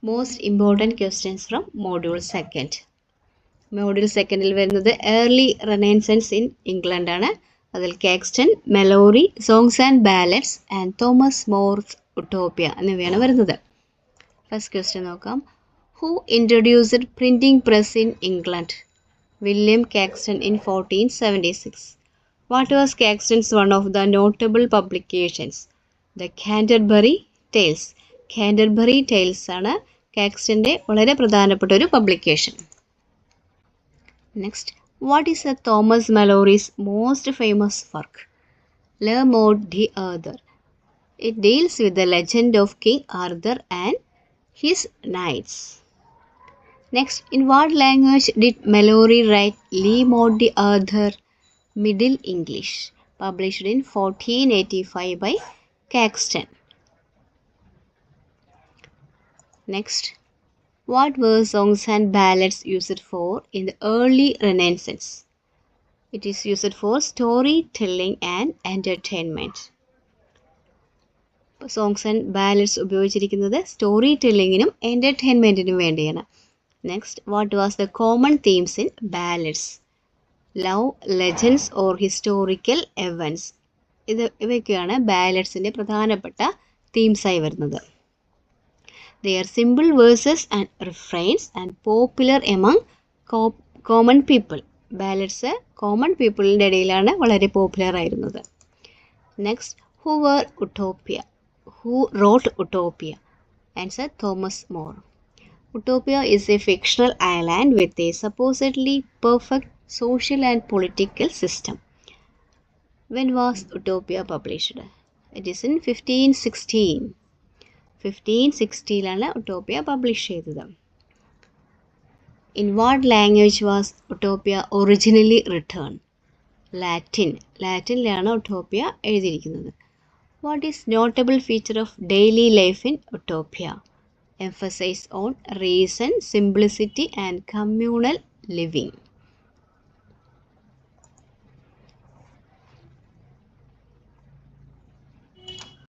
Most important questions from Module 2. Module 2ൽ വരുന്നത് early Renaissance in England ആണ്. അതിൽ Caxton, Malory, songs and ballads and Thomas More's Utopia എന്നിവയാണ് വരുന്നത്. First question നോക്കാം. Who introduced printing press in England? William Caxton in 1476. What was Caxton's one of the notable publications? The Canterbury Tales. Canterbury Tales ആണ് കാക്സ്റ്റൻ്റെ വളരെ പ്രധാനപ്പെട്ട ഒരു publication. Next, what is a Thomas Malory's most famous work? Le Morte d'Arthur. It deals with the legend of King Arthur and his knights. Next, in what language did Malory write Le Morte d'Arthur? Middle English, published in 1485 by Caxton. Next, what were songs and ballads used for in the early Renaissance? It is used for storytelling and entertainment. Songs and ballads ഉപയോഗിച്ചിരിക്കുന്നത് story ടെല്ലിങ്ങിനും എൻ്റർടൈൻമെൻറ്റിനും വേണ്ടിയാണ്. Next, what was the common themes in ballads? Love, legends or historical events. ഇവയൊക്കെയാണ് ബാലഡ്സിൻ്റെ പ്രധാനപ്പെട്ട തീംസായി വരുന്നത്. They are simple verses and refrains and popular among common people. Ballads common പീപ്പിളിൻ്റെ ഇടയിലാണ് വളരെ പോപ്പുലർ ആയിരുന്നത്. Next, who were Utopia? Who wrote Utopia? Answer, Thomas More. Utopia is a fictional island with a supposedly perfect social and political system. When was Utopia published? It is in 1516. 1560ലാണ് Utopia publish ചെയ്തത്. In what language was Utopia originally written? Latin. ലാറ്റിനിലാണ് Utopia എഴുതിയിരിക്കുന്നത്. What is notable feature of daily life in Utopia? Emphasis on reason, simplicity and communal living.